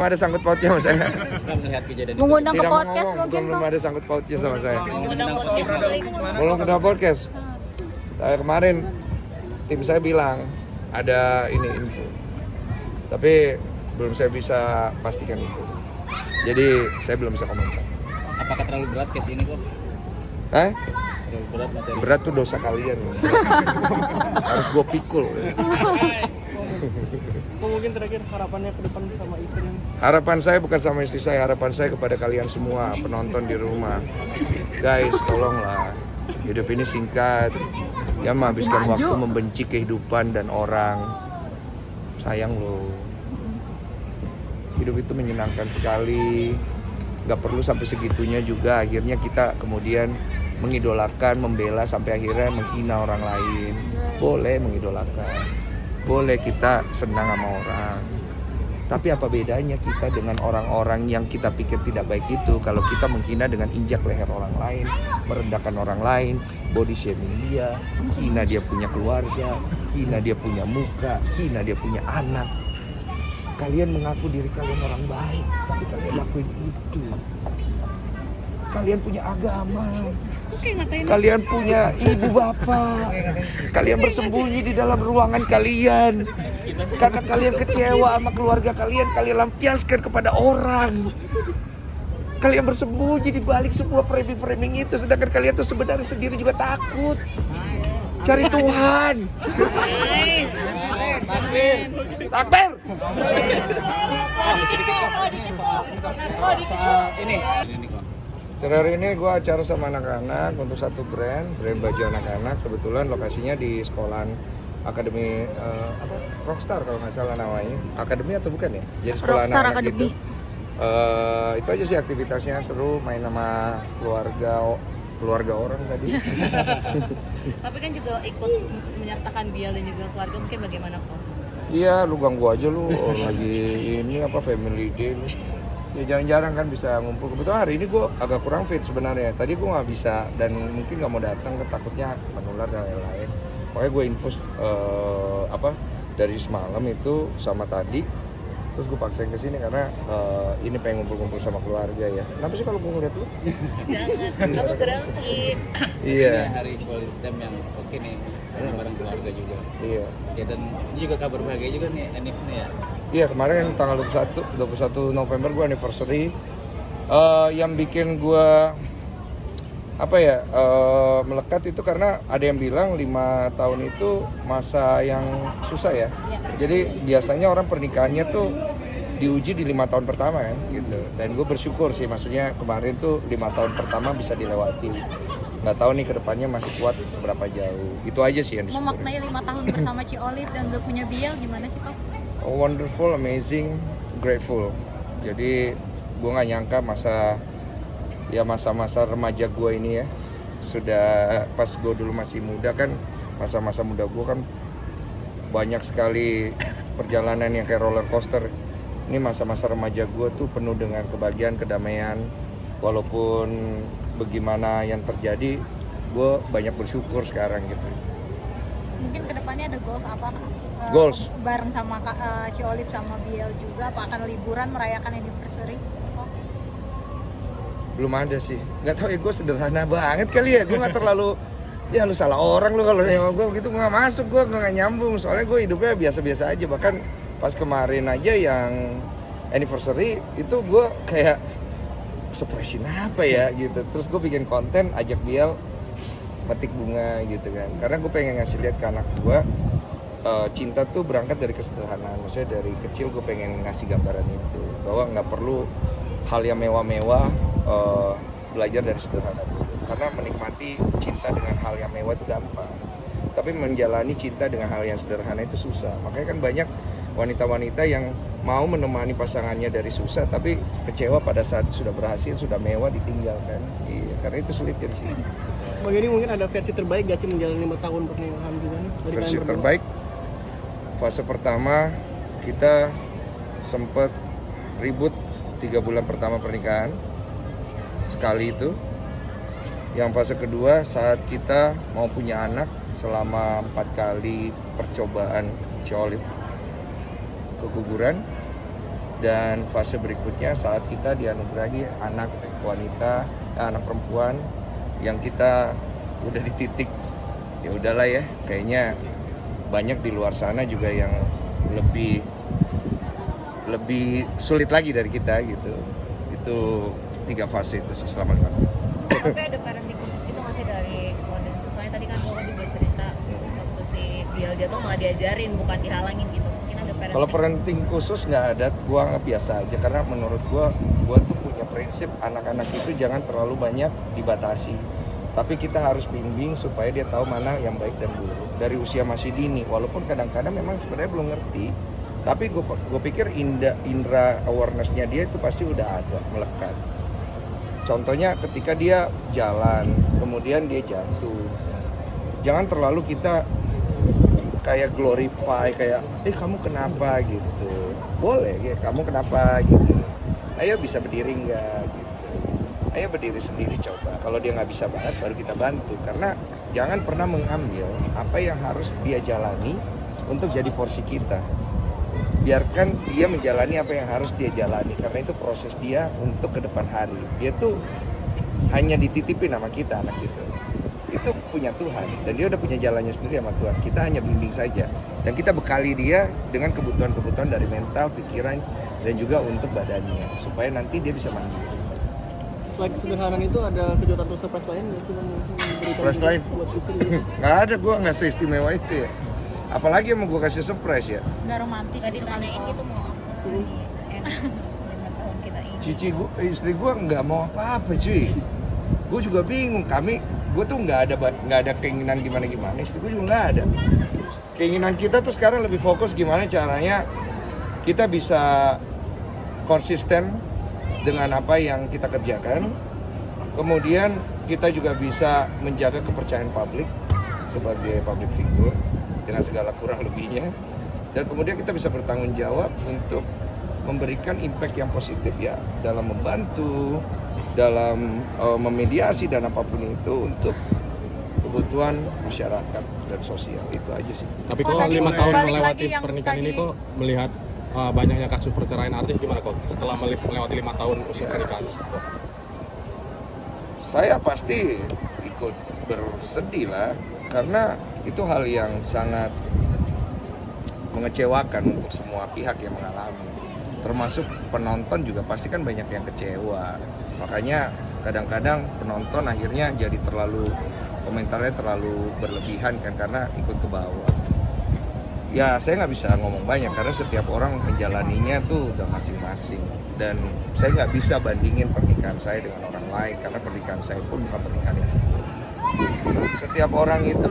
Ada sangkut pautnya sama saya. Mengundang ke Tidak podcast ngomong, mungkin belum Pak. ada sangkut pautnya sama saya. Mengundang podcast. Belum kena podcast. Saya kemarin tim saya bilang ada ini info, tapi belum saya bisa pastikan itu. Jadi saya belum bisa komentar. Apakah terlalu berat case ini kok? Terlalu berat materi. Berat tuh dosa kalian. Harus gue pikul. Mungkin terakhir harapannya ke depan sama istri. Harapan saya bukan sama istri saya, harapan saya kepada kalian semua penonton di rumah. Guys, tolonglah. Hidup ini singkat. Jangan menghabiskan waktu membenci kehidupan dan orang. Sayang loh. Hidup itu menyenangkan sekali. Gak perlu sampai segitunya juga. Akhirnya kita kemudian mengidolakan, membela sampai akhirnya menghina orang lain. Boleh mengidolakan. Boleh kita senang sama orang. Tapi apa bedanya kita dengan orang-orang yang kita pikir tidak baik itu kalau kita menghina dengan injak leher orang lain, merendahkan orang lain, body shaming dia, hina dia punya keluarga, hina dia punya muka, hina dia punya anak. Kalian mengaku diri kalian orang baik, tapi kalian lakuin itu. Kalian punya agama, kalian punya ibu bapak, kalian bersembunyi di dalam ruangan kalian. Karena kalian kecewa sama keluarga kalian, kalian lampiaskan kepada orang. Kalian bersembunyi di balik sebuah framing-framing itu, sedangkan kalian tuh sebenarnya sendiri juga takut. Cari Tuhan. Takbir. Hari ini gue acara sama anak-anak untuk satu brand baju anak-anak. Kebetulan lokasinya di sekolahan Akademi Rockstar kalau nggak salah namanya. Akademi atau bukan ya? Jadi sekolah Rockstar anak-anak Academy. gitu. Itu aja sih aktivitasnya, seru, main sama keluarga orang tadi. Tapi kan juga ikut menyertakan Bial dan juga keluarga, mungkin bagaimana kok? Iya, lu ganggu aja lu, lagi ini apa family day lu. Ya jarang-jarang kan bisa ngumpul. Kebetulan hari ini gue agak kurang fit sebenarnya. Tadi gue nggak bisa dan mungkin nggak mau datang, takutnya menular dan lain-lain. Pokoknya gue infus dari semalam itu sama tadi. Terus gue paksain kesini karena ini pengen ngumpul-ngumpul sama keluarga ya. Kenapa sih kalau gue ngeliat lu? Jangan, aku gerangin. Iya. Ini hari quality time yang oke nih, karena bareng keluarga juga. Iya. Ya, dan ini juga kabar bahagia juga nih, Enifnya ya. Iya, kemarin tanggal 21 November gue anniversary. Yang bikin gue melekat itu karena ada yang bilang 5 tahun itu masa yang susah ya. Jadi biasanya orang pernikahannya tuh diuji di 5 tahun pertama kan gitu. Dan gue bersyukur sih, maksudnya kemarin tuh 5 tahun pertama bisa dilewati. Nggak tahu nih kedepannya masih kuat seberapa jauh. Itu aja sih yang disyukuri. Memaknai 5 tahun bersama Ci Olive dan udah punya Bial gimana sih Pak? Wonderful, amazing, grateful. Jadi gue nggak nyangka masa-masa remaja gue ini ya, sudah pas gue dulu masih muda kan, masa-masa muda gue kan banyak sekali perjalanan yang kayak roller coaster. Ini masa-masa remaja gue tuh penuh dengan kebahagiaan, kedamaian. Walaupun bagaimana yang terjadi, gue banyak bersyukur sekarang gitu. Mungkin kedepannya ada goals apa? Goals? Bareng sama Ci Olive sama Bial juga, apa akan liburan merayakan anniversary? Belum ada sih, nggak tahu ya, gue sederhana banget kali ya. Gue nggak terlalu, ya lu salah orang lu kalau nengok gue begitu, nggak masuk, gue nggak nyambung. Soalnya gue hidupnya biasa-biasa aja. Bahkan pas kemarin aja yang anniversary itu gue kayak surprisein apa ya gitu. Terus gue bikin konten ajak Bial metik bunga gitu kan, karena gue pengen ngasih lihat ke anak gue cinta tuh berangkat dari kesederhanaan. Maksudnya dari kecil gue pengen ngasih gambaran itu, bahwa nggak perlu hal yang mewah-mewah, belajar dari sederhana dulu. Karena menikmati cinta dengan hal yang mewah itu gampang, tapi menjalani cinta dengan hal yang sederhana itu susah. Makanya kan banyak wanita-wanita yang mau menemani pasangannya dari susah, tapi kecewa pada saat sudah berhasil, sudah mewah, ditinggalkan. Iya, karena itu sulit jadi sih. Bang Edi, mungkin ada versi terbaik gak sih menjalani 5 tahun pernikahan juga nih? Versi terbaik, fase pertama kita sempat ribut 3 bulan pertama pernikahan sekali itu. Yang fase kedua saat kita mau punya anak selama 4 kali percobaan Ci Olive keguguran. Dan fase berikutnya saat kita dianugerahi anak wanita, anak perempuan yang kita udah di titik ya udahlah ya, kayaknya banyak di luar sana juga yang lebih sulit lagi dari kita gitu. Itu 3 fase itu sih selama 5 tahun. Tapi ada parenting khusus gitu nggak sih dari Golden? Soalnya tadi kan Koko juga cerita waktu si Biel jatuh malah diajarin bukan dihalangin gitu. Mungkin ada parenting. Kalau parenting khusus nggak ada, gua nggak biasa aja karena menurut gua tuh punya prinsip anak-anak itu jangan terlalu banyak dibatasi. Tapi kita harus bimbing supaya dia tahu mana yang baik dan buruk dari usia masih dini. Walaupun kadang-kadang memang sebenarnya belum ngerti, tapi gue pikir indra awareness-nya dia itu pasti udah ada, melekat. Contohnya ketika dia jalan, kemudian dia jatuh, jangan terlalu kita kayak glorify, kayak kamu kenapa gitu. Boleh ya, kamu kenapa gitu. Ayo bisa berdiri nggak gitu. Ayo berdiri sendiri coba. Kalau dia nggak bisa banget baru kita bantu. Karena jangan pernah mengambil apa yang harus dia jalani untuk jadi porsi kita. Biarkan dia menjalani apa yang harus dia jalani. Karena itu proses dia untuk ke depan hari. Dia tuh hanya dititipin sama kita anak itu. Itu punya Tuhan. Dan dia udah punya jalannya sendiri sama Tuhan. Kita hanya bimbing saja. Dan kita bekali dia dengan kebutuhan-kebutuhan dari mental, pikiran, dan juga untuk badannya. Supaya nanti dia bisa mandiri. Selain kesederhanaan itu ada kejutan atau surprise lain nggak sih? Surprise lain? Buat istri gitu? Nggak ada, gue nggak seistimewa itu ya. Apalagi yang mau gue kasih surprise ya. Nggak romantis Nggak gitu kan, ditanyain Kok? gitu mau enak 5 tahun kita ini. Cici gue, istri gue nggak mau apa-apa cuy. Gue juga bingung. Gue tuh nggak ada keinginan gimana. Istri gue juga nggak ada. Keinginan kita tuh sekarang lebih fokus gimana caranya kita bisa konsisten dengan apa yang kita kerjakan. Kemudian kita juga bisa menjaga kepercayaan publik sebagai public figure dengan segala kurang lebihnya. Dan kemudian kita bisa bertanggung jawab untuk memberikan impact yang positif ya dalam membantu, dalam memediasi dan apapun itu untuk kebutuhan masyarakat dan sosial. Itu aja sih. Tapi Oh, kok tadi 5 tahun balik melewati lagi yang pernikahan ini tadi- kok melihat banyaknya kasus perceraian artis gimana kok setelah melewati 5 tahun usia pernikahan? Saya pasti ikut bersedih lah karena itu hal yang sangat mengecewakan untuk semua pihak yang mengalami, termasuk penonton juga pasti kan banyak yang kecewa. Makanya kadang-kadang penonton akhirnya jadi komentarnya terlalu berlebihan kan karena ikut ke bawah. Ya saya nggak bisa ngomong banyak karena setiap orang menjalaninya tuh udah masing-masing. Dan saya nggak bisa bandingin pernikahan saya dengan orang lain karena pernikahan saya pun bukan pernikahan yang sama. Setiap orang itu